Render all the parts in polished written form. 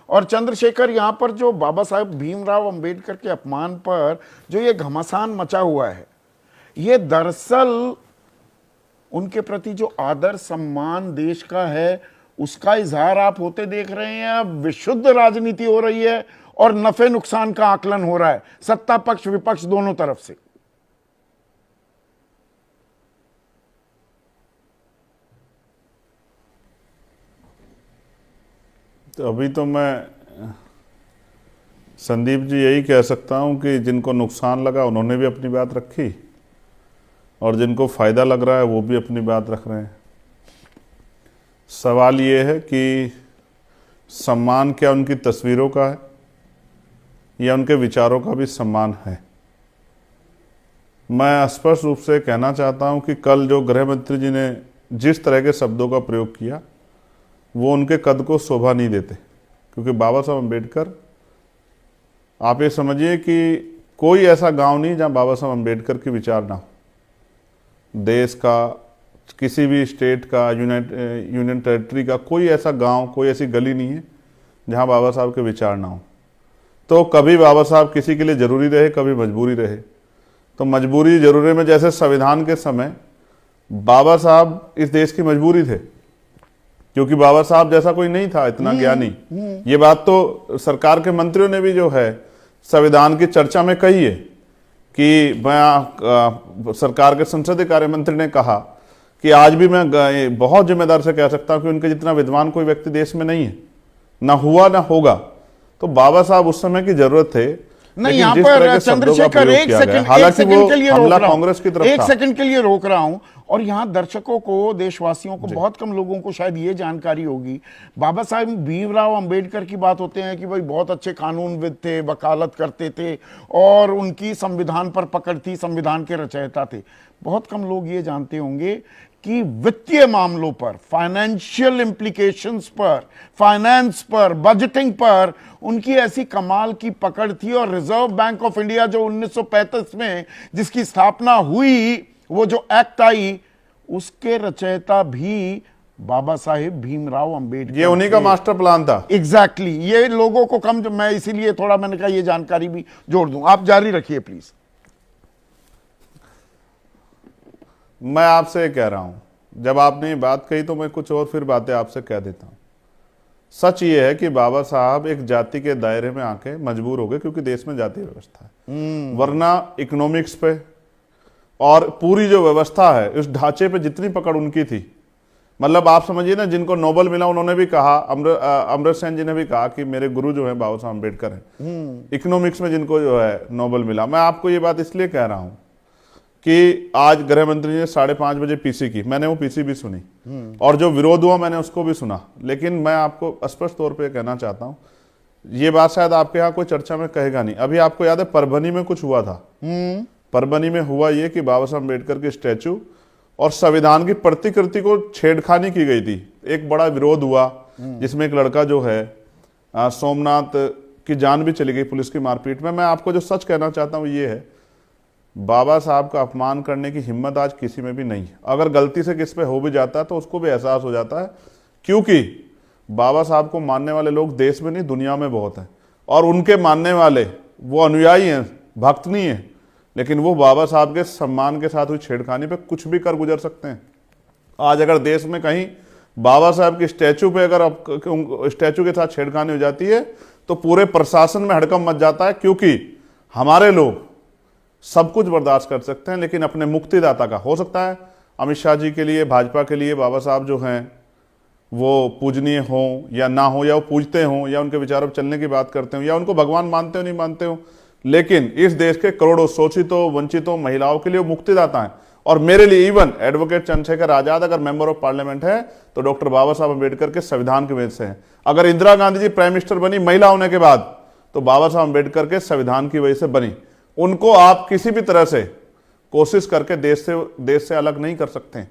और चंद्रशेखर, यहां पर जो बाबा साहेब भीमराव अंबेडकर के अपमान पर जो ये घमासान मचा हुआ है, ये दरअसल उनके प्रति जो आदर सम्मान देश का है उसका इजहार आप होते देख रहे हैं। अब विशुद्ध राजनीति हो रही है और नफे नुकसान का आकलन हो रहा है सत्ता पक्ष विपक्ष दोनों तरफ से। तो अभी तो मैं संदीप जी यही कह सकता हूं कि जिनको नुकसान लगा उन्होंने भी अपनी बात रखी और जिनको फायदा लग रहा है वो भी अपनी बात रख रहे हैं। सवाल ये है कि सम्मान क्या उनकी तस्वीरों का है या उनके विचारों का भी सम्मान है। मैं स्पष्ट रूप से कहना चाहता हूं कि कल जो गृह मंत्री जी ने जिस तरह के शब्दों का प्रयोग किया वो उनके कद को शोभा नहीं देते, क्योंकि बाबा साहब अम्बेडकर, आप ये समझिए कि कोई ऐसा गांव नहीं जहां बाबा साहब अम्बेडकर के विचार ना हो। देश का, किसी भी स्टेट का, यूनियन टेरिटरी का कोई ऐसा गांव, कोई ऐसी गली नहीं है जहां बाबा साहब के विचार ना हो। तो कभी बाबा साहब किसी के लिए जरूरी रहे, कभी मजबूरी रहे। तो मजबूरी जरूरी में, जैसे संविधान के समय बाबा साहब इस देश की मजबूरी थे, क्योंकि बाबा साहब जैसा कोई नहीं था इतना ज्ञानी। ये बात तो सरकार के मंत्रियों ने भी जो है संविधान की चर्चा में कही है कि मैं सरकार के संसदीय कार्य मंत्री ने कहा कि आज भी मैं बहुत जिम्मेदार से कह सकता हूं कि उनके जितना विद्वान कोई व्यक्ति देश में नहीं है, ना हुआ ना होगा। तो बाबा साहब उस समय की जरूरत थे। नहीं, यहाँ पर चंद्रशेखर एक सेकंड के लिए हमला कांग्रेस की तरफ, एक सेकंड के लिए रोक रहा हूं। और यहां दर्शकों को, देशवासियों को, बहुत कम लोगों को शायद ये जानकारी होगी, बाबा साहब भीमराव अंबेडकर की बात होते हैं कि भाई बहुत अच्छे कानूनविद थे, वकालत करते थे और उनकी संविधान पर पकड़ थी, संविधान के रचयिता थे। बहुत कम लोग ये जानते होंगे कि वित्तीय मामलों पर, फाइनेंशियल इंप्लीकेशंस पर, फाइनेंस पर, बजटिंग पर उनकी ऐसी कमाल की पकड़ थी। और रिजर्व बैंक ऑफ इंडिया जो 1935 में जिसकी स्थापना हुई, वो जो एक्ट आई, उसके रचयिता भी बाबा साहेब भीमराव अंबेडकर, ये उन्हीं का मास्टर प्लान था। एग्जैक्टली। ये लोगों को कम, मैं इसीलिए थोड़ा मैंने कहा ये जानकारी भी जोड़ दूं। आप जारी रखिए प्लीज। मैं आपसे कह रहा हूं, जब आपने ये बात कही तो मैं कुछ और फिर बातें आपसे कह देता हूं। सच ये है कि बाबा साहब एक जाति के दायरे में आके मजबूर हो गए, क्योंकि देश में जातीय व्यवस्था है। वरना इकोनॉमिक्स पे और पूरी जो व्यवस्था है, उस ढांचे पे जितनी पकड़ उनकी थी, मतलब आप समझिए ना, जिनको नोबेल मिला उन्होंने भी कहा, अमर्त्य सेन जी ने भी कहा कि मेरे गुरु जो है बाबा साहब अम्बेडकर हैं। इकोनॉमिक्स में जिनको जो है नोबेल मिला। मैं आपको ये बात इसलिए कह रहा हूं कि आज गृह मंत्री ने 5:30 बजे पीसी की, मैंने वो पीसी भी सुनी और जो विरोध हुआ मैंने उसको भी सुना। लेकिन मैं आपको स्पष्ट तौर पे कहना चाहता हूं, ये बात शायद आपके यहाँ कोई चर्चा में कहेगा नहीं। अभी आपको याद है परभनी में कुछ हुआ था। परभनी में हुआ ये कि बाबा साहब अम्बेडकर के स्टैचू और संविधान की प्रतिकृति को छेड़खानी की गई थी। एक बड़ा विरोध हुआ जिसमें एक लड़का जो है सोमनाथ की जान भी चली गई पुलिस की मारपीट में। मैं आपको जो सच कहना चाहता हूं ये है, बाबा साहब का अपमान करने की हिम्मत आज किसी में भी नहीं है। अगर गलती से किस पे हो भी जाता है तो उसको भी एहसास हो जाता है, क्योंकि बाबा साहब को मानने वाले लोग देश में नहीं दुनिया में बहुत हैं। और उनके मानने वाले वो अनुयायी हैं, भक्त नहीं है, लेकिन वो बाबा साहब के सम्मान के साथ हुई छेड़खानी पे कुछ भी कर गुजर सकते हैं। आज अगर देश में कहीं बाबा साहब की स्टैचू पे अगर स्टैचू के साथ छेड़खानी हो जाती है तो पूरे प्रशासन में हड़कंप मच जाता है, क्योंकि हमारे लोग सब कुछ बर्दाश्त कर सकते हैं, लेकिन अपने मुक्तिदाता का, हो सकता है अमित शाह जी के लिए, भाजपा के लिए बाबा साहब जो हैं वो पूजनीय हों या ना हो, या वो पूजते हों या उनके विचारों पर चलने की बात करते हो, या उनको भगवान मानते हो नहीं मानते हो, लेकिन इस देश के करोड़ों शोषितों, वंचितों, महिलाओं के लिए वो मुक्तिदाता हैं। और मेरे लिए इवन एडवोकेट चंद्रशेखर आजाद अगर मेंबर ऑफ पार्लियामेंट है तो डॉक्टर बाबा साहब अम्बेडकर के संविधान की वजह से है। अगर इंदिरा गांधी जी प्राइम मिनिस्टर बनी महिला होने के बाद तो बाबा साहब अम्बेडकर के संविधान की वजह से बनी। उनको आप किसी भी तरह से कोशिश करके देश से अलग नहीं कर सकते।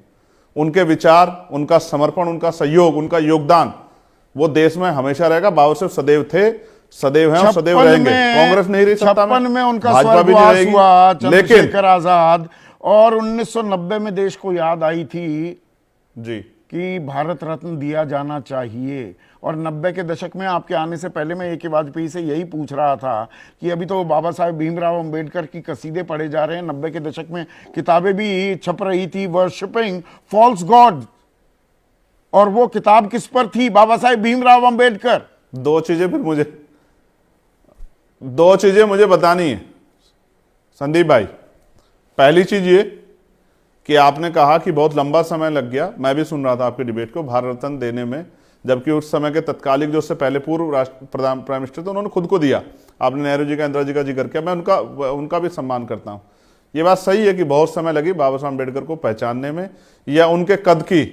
उनके विचार, उनका समर्पण, उनका सहयोग, उनका योगदान वो देश में हमेशा रहेगा। बाबा साहब सदैव थे, सदैव हैं और सदैव रहेंगे। कांग्रेस नहीं रही सत्ता में, उनका भाजपा भी नहीं रहेगी, लेकिन आजाद, और 1990 में देश को याद आई थी जी कि भारत रत्न दिया जाना चाहिए। और 90 के दशक में आपके आने से पहले मैं ए.के. वाजपेयी से यही पूछ रहा था कि अभी तो बाबा साहेब भीमराव अंबेडकर की कसीदे पढ़े जा रहे हैं, 90 के दशक में किताबें भी छप रही थी, वर्शिपिंग फॉल्स गॉड, और वो किताब किस पर थी? बाबा साहेब भीमराव अंबेडकर। दो चीजें मुझे बतानी है संदीप भाई। पहली चीज ये कि आपने कहा कि बहुत लंबा समय लग गया, मैं भी सुन रहा था आपके डिबेट को, भारत रत्न देने में, जबकि उस समय के तत्कालिक जो उससे पहले पूर्व प्राइम मिनिस्टर थे उन्होंने खुद को दिया। आपने नेहरू जी का, इंदिरा जी का जिक्र किया, मैं उनका भी सम्मान करता हूं। ये बात सही है कि बहुत समय लगी बाबा साहब अम्बेडकर को पहचानने में, या उनके कद की,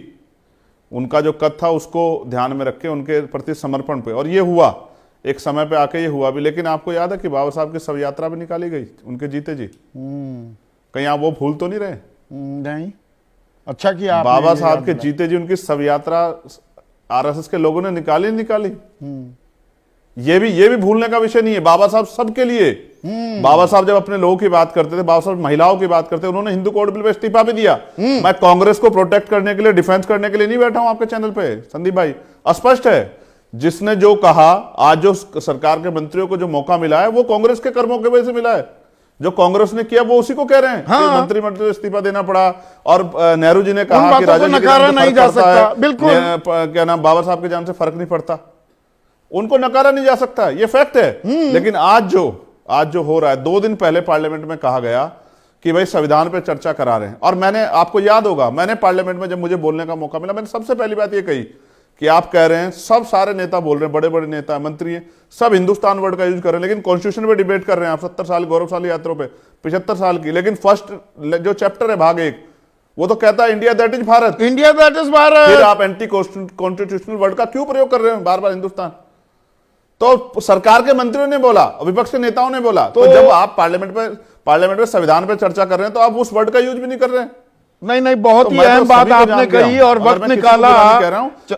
उनका जो कद था उसको ध्यान में रख के उनके प्रति समर्पण पे, और ये हुआ एक समय पे आके, ये हुआ भी। लेकिन आपको याद है कि बाबा साहब की शव यात्रा भी निकाली गई उनके जीते जी। कहीं आप वो भूल तो नहीं रहे? नहीं, अच्छा किया आपने बाबा साहब के जीते जी उनकी शव यात्रा आरएसएस के लोगों ने निकाली। ये भी भूलने का विषय नहीं है। बाबा साहब सबके लिए, बाबा साहब जब अपने लोगों की बात करते थे, बाबा साहब महिलाओं की बात करते थे, उन्होंने हिंदू कोड बिल पे इस्तीफा भी दिया। मैं कांग्रेस को प्रोटेक्ट करने के लिए, डिफेंस करने के लिए नहीं बैठा हूं आपके चैनल पे संदीप भाई। स्पष्ट है, जिसने जो कहा, आज जो सरकार के मंत्रियों को जो मौका मिला है वो कांग्रेस के कर्मों की वजह से मिला है। जो कांग्रेस ने किया वो उसी को कह रहे हैं। हाँ। मंत्रिमंडल इस्तीफा देना पड़ा, और नेहरू जी ने कहा कि राजा नकारा नहीं जा सकता। बिल्कुल, क्या नाम, बाबा साहब के जान से फर्क नहीं पड़ता, उनको नकारा नहीं जा सकता, ये फैक्ट है। लेकिन आज जो हो रहा है, 2 दिन पहले पार्लियामेंट में कहा गया कि भाई संविधान पे चर्चा करा रहे हैं, और मैंने, आपको याद होगा, मैंने पार्लियामेंट में जब मुझे बोलने का मौका मिला, मैंने सबसे पहली बात ये कही कि आप कह रहे हैं, सब सारे नेता बोल रहे हैं, बड़े बड़े नेता, मंत्री हैं, सब हिंदुस्तान वर्ड का यूज कर रहे हैं, लेकिन कॉन्स्टिट्यूशन पे डिबेट कर रहे हैं आप 70 साल गौरवशाली यात्रा पे, 75 साल की। लेकिन फर्स्ट जो चैप्टर है भाग 1, वो तो कहता है India that is Bharat, India that is Bharat. फिर आप एंटी कॉन्स्टिट्यूशनल वर्ड का क्यों प्रयोग कर रहे हैं बार बार हिंदुस्तान? तो सरकार के मंत्रियों ने बोला, विपक्ष के नेताओं ने बोला, तो जब आप पार्लियामेंट में संविधान पर चर्चा कर रहे हैं तो आप उस वर्ड का यूज भी नहीं कर रहे हैं। नहीं, बहुत ही अहम बात आपने कही और वक्त निकाला। कह रहा हूं